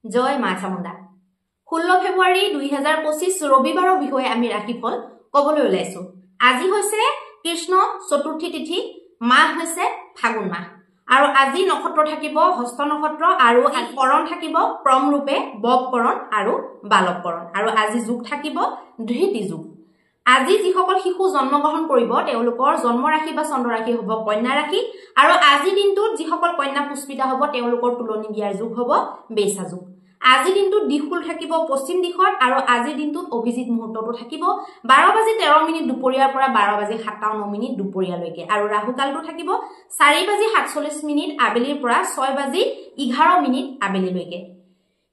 জয় মা চামুণ্ডা 16 ফেব্ৰুৱাৰী 2025 ৰবিবাৰৰ বিষয়ে আমি ৰাশিফল কবলৈ ওলাইছো আজি হৈছে কৃষ্ণ চতুৰ্থী তিথি মাহ হৈছে ফাগুন মাহ আৰু আজি নক্ষত্ৰ থাকিব হস্ত নক্ষত্ৰ আৰু কৰণ থাকিব প্ৰম ৰূপে ববকৰণ আৰু বালককৰণ আৰু আজি যোগ থাকিব ধৃতি যোগ আজি যিসকল শিশু জন্মগ্ৰহণ কৰিব তেওঁলোকৰ জন্ম ৰাশি বা চন্দ্ৰ ৰাশি হ'ব কন্যা ৰাশি আৰু আজি দিনটোত যিসকল কন্যা পুষ্পিতা হ'ব তেওঁলোকৰ তুলনি বিয়াৰ যোগ হ'ব বেছা যোগ আজি দিনটোত দিশকুল থাকিব পশ্চিম দিশত আৰু আজি দিনটোত অভিজিত মুহূৰ্তটো থাকিব 12:13 দুপৰীয়াৰ পৰা 12:57 দুপৰীয়ালৈকে আৰু ৰাহু কালটো থাকিব 4:47 আবেলিৰ পৰা 6:11 আবেলিলৈকে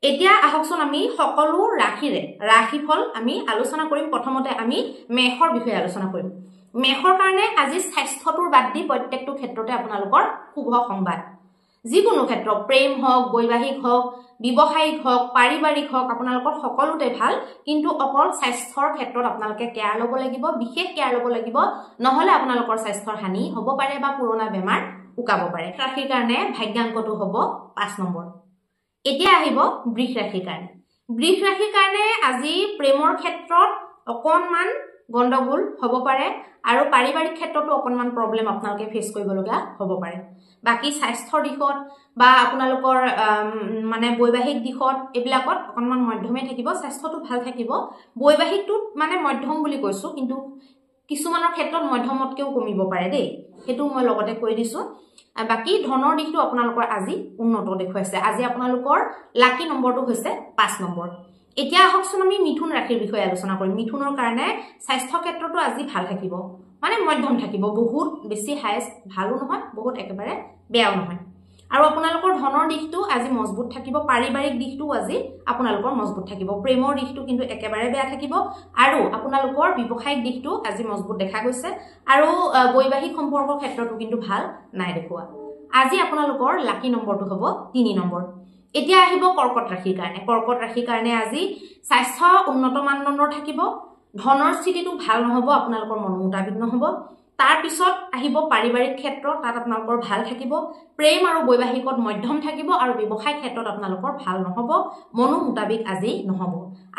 এতিয়া আহকচোন আমি সকলো ৰাশিৰে ৰাশিফল আমি আলোচনা কৰিম প্ৰথমতে আমি মেষৰ বিষয়ে আলোচনা কৰিম মেষৰ কাৰণে আজি স্বাস্থ্যটোৰ বাদ দি প্ৰত্যেকটো ক্ষেত্ৰতে আপোনালোকৰ শুভ সংবাদ যিকোনো ক্ষেত্ৰ প্ৰেম হওক বৈবাহিক হওক ব্যৱসায়িক হওক পাৰিবাৰিক হওক আপোনালোকৰ সকলোতে ভাল কিন্তু অকল স্বাস্থ্যৰ ক্ষেত্ৰত আপোনালোকে কেয়াৰ ল'ব লাগিব বিশেষ কেয়াৰ ল'ব লাগিব নহলে আপোনালোকৰ স্বাস্থ্যৰ হানি হ'ব পাৰে বা পুৰণা বেমাৰ উকাব পাৰে ৰাশিৰ কাৰণে ভাগ্যাংকটো হ'ব 5 নম্বৰ এতিয়া আহিব বৃষ ৰাশিৰ কাৰণে আজি প্ৰেমৰ ক্ষেত্ৰত অকণমান গণ্ডগোল হ'ব পাৰে আৰু পাৰিবাৰিক ক্ষেত্ৰতো অকণমান প্ৰব্লেম আপোনালোকে ফেচ কৰিব লগা হ'ব পাৰে বাকি স্বাস্থ্যৰ দিশত বা আপোনালোকৰ মানে বৈবাহিক দিশত এবিলাকত অকণমান মধ্যমে থাকিব স্বাস্থ্যটো ভাল থাকিব বৈবাহিকটো মানে মধ্যম বুলি কৈছো কিন্তু কিছুমানৰ ক্ষেত্ৰত মধ্যমতকেও কমিব পাৰে দেই হেতু মই লগতে কৈ দিছো বাকি ধনৰ দিশটো আপোনালোকৰ আজি উন্নত দেখুৱাইছে আজি আপোনালোকৰ লাকি নম্বৰটো হৈছে 5 নম্বৰ এতিয়া আহকচোন আমি মিথুন ৰাশিৰ বিষয়ে আলোচনা কৰিম মিথুনৰ কাৰণে স্বাস্থ্য ক্ষেত্ৰটো আজি ভাল থাকিব মানে মধ্যম থাকিব বহুত বেছি হাইষ্ট ভালো নহয় বহুত একেবাৰে বেয়াও নহয় আৰু আপোনালোকৰ ধনৰ দিশটো আজি মজবুত থাকিব পাৰিবাৰিক দিশটো আজি আপোনালোকৰ মজবুত থাকিব প্ৰেমৰ দিশটো কিন্তু একেবাৰে বেয়া থাকিব আৰু আপোনালোকৰ ব্যৱসায়িক দিশটো আজি মজবুত দেখা গৈছে আৰু বৈবাহিক সম্পৰ্কৰ ক্ষেত্ৰটো কিন্তু ভাল নাই দেখুৱা আজি আপোনালোকৰ লাকি নম্বৰটো হ'ব 3 নম্বৰ এতিয়া আহিব কৰ্কট ৰাশিৰ কাৰণে আজি স্বাস্থ্য উন্নত মানদণ্ডৰ থাকিব ধনৰ স্থিতিটো ভাল নহব আপোনালোকৰ মন মুতাবিক নহব তাৰ পিছত আহিব পাৰিবাৰিক ক্ষেত্ৰ তাত আপোনালোকৰ ভাল থাকিব প্ৰেম আৰু বৈবাহিকত মধ্যম থাকিব আৰু ব্যৱসায় ক্ষেত্ৰত আপোনালোকৰ ভাল নহব মন মুতাবিক আজি নহব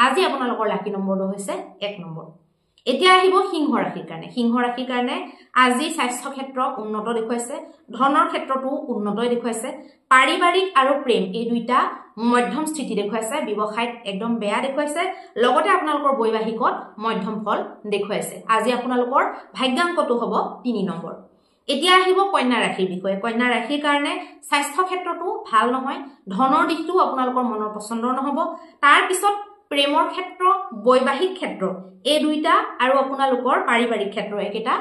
আজি আপোনালোকৰ লাকি নম্বৰটো হৈছে 1 নম্বৰ এতিয়া আহিব সিংহ ৰাশিৰ কাৰণে আজি স্বাস্থ্য ক্ষেত্ৰ উন্নত দেখুৱাইছে ধনৰ ক্ষেত্ৰটো উন্নতই দেখুৱাইছে পাৰিবাৰিক আৰু প্ৰেম এই দুইটা মধ্যম স্থিতি দেখুৱাইছে ব্যৱসায়ত একদম বেয়া দেখুৱাইছে লগতে আপোনালোকৰ বৈবাহিকত মধ্যম ফল দেখুৱাইছে আজি আপোনালোকৰ ভাগ্যাংকটো হ'ব 3 নম্বৰ এতিয়া আহিব কন্যা ৰাশিৰ বিষয়ে কন্যা ৰাশিৰ কাৰণে স্বাস্থ্য ক্ষেত্ৰটো ভাল নহয় ধনৰ দিশটো আপোনালোকৰ মনৰ পছন্দৰ নহব তাৰ পিছত প্ৰেমৰ ক্ষেত্ৰ বৈবাহিক ক্ষেত্ৰ এই দুইটা আৰু আপোনালোকৰ পাৰিবাৰিক ক্ষেত্ৰ একেটা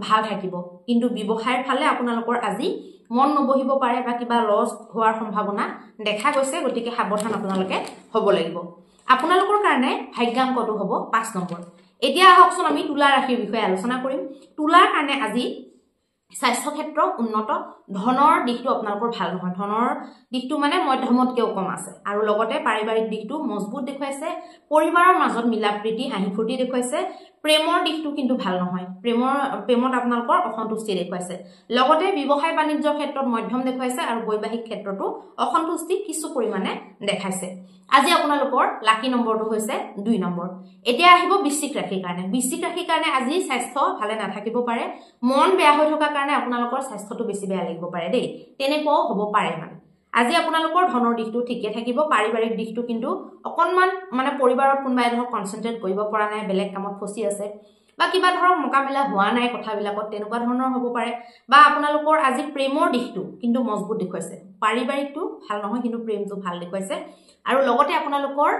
ভাল থাকিব কিন্তু ব্যৱসায়ৰ ফালে আপোনালোকৰ আজি মন নবহিব পাৰে বা কিবা লছ হোৱাৰ সম্ভাৱনা দেখা গৈছে গতিকে সাৱধান আপোনালোকে হ'ব লাগিব আপোনালোকৰ কাৰণে ভাগ্যাংকটো হ'ব 5 নম্বৰ এতিয়া আহকচোন আমি তুলা ৰাশিৰ বিষয়ে আলোচনা কৰিম তুলাৰ কাৰণে আজি স্বাস্থ্য ক্ষেত্ৰ উন্নত ধনৰ দিশটো আপোনালোকৰ ভাল নহয় ধনৰ দিশটো মানে মধ্যমতকেও কম আছে আৰু লগতে পাৰিবাৰিক দিশটো মজবুত দেখুৱাইছে পৰিবাৰৰ মাজত মিলাপ্ৰীতি হাঁহি ফূৰ্তি দেখুৱাইছে প্ৰেমৰ দিশটো কিন্তু ভাল নহয় প্ৰেমত আপোনালোকৰ অসন্তুষ্টি দেখুৱাইছে লগতে ব্যৱসায় বাণিজ্যৰ ক্ষেত্ৰত মধ্যম দেখুৱাইছে আৰু বৈবাহিক ক্ষেত্ৰতো অসন্তুষ্টি কিছু পৰিমাণে দেখাইছে আজি আপোনালোকৰ লাকি নম্বৰটো হৈছে 2 নম্বৰ এতিয়া আহিব বৃশ্চিক ৰাশিৰ কাৰণে আজি স্বাস্থ্য ভালে নাথাকিব পাৰে মন বেয়া হৈ থকা কাৰণে আপোনালোকৰ স্বাস্থ্যটো বেছি বেয়া লাগিব পাৰে দেই তেনেকুৱাও হ'ব পাৰে মানে আজি আপোনালোকৰ ধনৰ দিশটো ঠিকে থাকিব পাৰিবাৰিক দিশটো কিন্তু অকণমান মানে পৰিবাৰত কোনোবাই ধৰক কনসেন্ট্ৰেট কৰিব পৰা নাই বেলেগ কামত ফচি আছে বা কিবা ধৰক মোকাবিলা হোৱা নাই কথাবিলাকত তেনেকুৱা ধৰণৰ হ'ব পাৰে বা আপোনালোকৰ আজি প্ৰেমৰ দিশটো কিন্তু মজবুত দেখুৱাইছে পাৰিবাৰিকটো ভাল নহয় কিন্তু প্ৰেমটো ভাল দেখুৱাইছে আৰু লগতে আপোনালোকৰ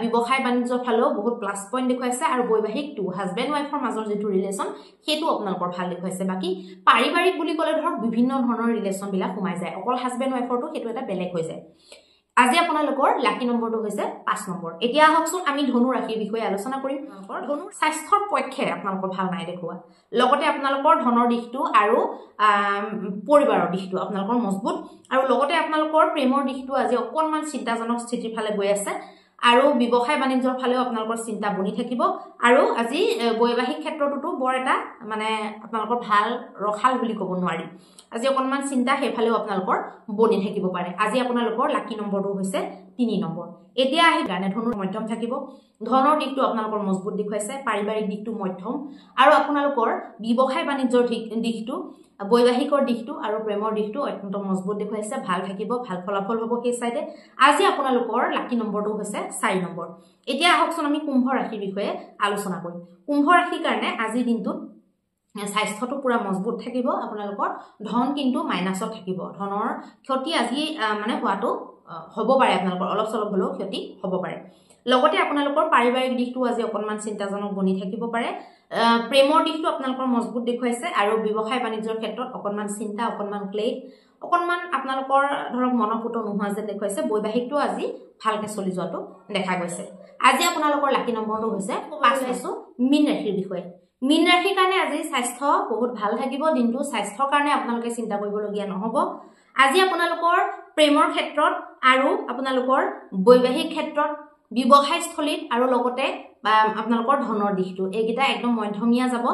ব্যৱসায় বাণিজ্যৰ ফালেও বহুত প্লাস পইণ্ট দেখুৱাইছে আৰু বৈবাহিকটো হাজবেণ্ড ওয়াইফৰ মাজৰ যেটো ৰিলেচন হেতু আপোনালোকৰ ভাল দেখুৱাইছে বাকি পাৰিবাৰিক বুলি ক'লে ধৰক বিভিন্ন ধৰণৰ ৰিলেচন বিলাক সোমাই যায় অকল হাজবেণ্ড ওয়াইফৰটো হেতু এটা বেলেগ হৈ যায় আজি আপোনালোকৰ লাকি নম্বৰটো হৈছে 5 নম্বৰ এতিয়া আহকচোন আমি ধনু ৰাশিৰ বিষয়ে আলোচনা কৰিম ধনুৰ স্বাস্থ্যৰ পক্ষে আপোনালোকৰ ভাল নাই দেখুৱা লগতে আপোনালোকৰ ধনৰ দিশটো আৰু পৰিবাৰৰ দিশটো আপোনালোকৰ মজবুত আৰু লগতে আপোনালোকৰ প্ৰেমৰ দিশটো আজি অকণমান চিন্তাজনক স্থিতিৰ ফালে গৈ আছে আৰু ব্যৱসায় বাণিজ্যৰ ফালেও আপোনালোকৰ চিন্তা বনি থাকিব আৰু আজি বৈবাহিক ক্ষেত্ৰতো বৰ এটা মানে আপোনালোকৰ ভাল ৰখাল বুলি ক'ব নোৱাৰি আজি অকনমান চিন্তা সেইফালেও আপোনালোকৰ বনি থাকিব পাৰে আজি আপোনালোকৰ লাকি নম্বৰটো হৈছে 3 নম্বৰ এতিয়া আহি গানে ধনৰ মধ্যম থাকিব ধনৰ দিকটো আপোনালোকৰ মজবুত দেখুৱাইছে পাৰিবাৰিক দিকটো মধ্যম আৰু আপোনালোকৰ ব্যৱসায় বাণিজ্যৰ দিকটো বৈবাহিকৰ দিকটো আৰু প্ৰেমৰ দিকটো অত্যন্ত মজবুত দেখুৱাইছে ভাল থাকিব ভাল ফলাফল হ'ব সেই সাইডে আজি আপোনালোকৰ লাকি নম্বৰটো হৈছে 4 নম্বৰ এতিয়া আহকচোন আমি কুম্ভ ৰাশিৰ বিষয়ে আলোচনা কৰিম কুম্ভ ৰাশিৰ কাৰণে আজি দিনটোত স্বাস্থ্যটো পুৰা মজবুত থাকিব আপোনালোকৰ ধন কিন্তু মাইনাছত থাকিব ধনৰ ক্ষতি আজি মানে হোৱাটো হ'ব পাৰে আপোনালোকৰ অলপ চলপ হলেও ক্ষতি হ'ব পাৰে লগতে আপোনালোকৰ পাৰিবাৰিক দিকটো আজি অকনমান চিন্তাজনক বনি থাকিব পাৰে প্ৰেমৰ দিকটো আপোনালোকৰ মজবুত দেখুৱাইছে আৰু ব্যৱসায় বাণিজ্যৰ ক্ষেত্ৰত অকনমান চিন্তা অকনমান ক্লেশ অকনমান আপোনালোকৰ ধৰক মনপুত নোহোৱা যেন দেখুৱাইছে বৈবাহিকটো আজি ভালকে চলি যোৱাটো দেখা গৈছে আজি আপোনালোকৰ লাকি নম্বৰটো হৈছে 5 লৈছো মীন ৰাশিৰ বিষয়ে মীন ৰাশিৰ কাৰণে আজি স্বাস্থ্য বহুত ভাল থাকিব দিনটো স্বাস্থ্যৰ কাৰণে আপোনালোকে চিন্তা কৰিবলগীয়া নহব আজি আপোনালোকৰ প্ৰেমৰ ক্ষেত্ৰত আৰু আপোনালোকৰ বৈবাহিক ক্ষেত্ৰত ব্যৱসায়স্থলীত আৰু লগতে আপোনালোকৰ ধনৰ দিশটো এইকেইটা একদম মধ্যমীয়া যাব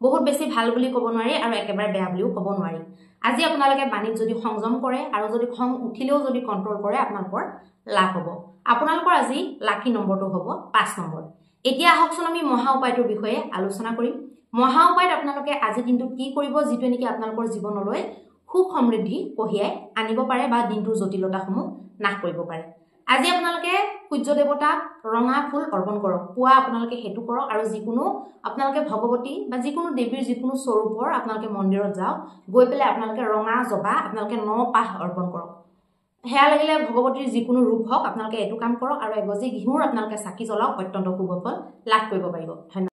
বহুত বেছি ভাল বুলি ক'ব নোৱাৰি আৰু একেবাৰে বেয়া বুলিও ক'ব নোৱাৰি আজি আপোনালোকে বাণিজ্য যদি সংযম কৰে আৰু যদি খং উঠিলেও যদি কন্ট্ৰোল কৰে আপোনালোকৰ লাভ হ'ব আপোনালোকৰ আজি লাকি নম্বৰটো হ'ব 5 নম্বৰ এতিয়া আহকচোন আমি মহা উপায়টোৰ বিষয়ে আলোচনা কৰিম মহা উপায়ত আপোনালোকে আজি দিনটোত কি কৰিব যিটো নেকি আপোনালোকৰ জীৱনলৈ খুব সমৃদ্ধি কঢ়িয়াই আনিব পাৰে বা দিনটোৰ জটিলতাসমূহ নাশ কৰিব পাৰে আজি আপোনালোকে সূৰ্য দেৱতাক ৰঙা ফুল অৰ্পণ কৰক পুৱা আপোনালোকে হেতু কৰক আৰু যিকোনো আপোনালোকে ভগৱতী বা যিকোনো দেৱীৰ যিকোনো স্বৰূপৰ আপোনালোকে মন্দিৰত যাওক গৈ পেলাই আপোনালোকে ৰঙা জবা আপোনালোকে 9 পাহ অৰ্পণ কৰক হেয়া লাগিলে ভগৱতীৰ যিকোনো ৰূপ হওক আপোনালোকে এটো কাম কৰক আৰু এগজি ঘিউৰ আপোনালোকে চাকি জ্বলাওক অত্যন্ত শুভ ফল লাভ কৰিব পাৰিব ধন্যবাদ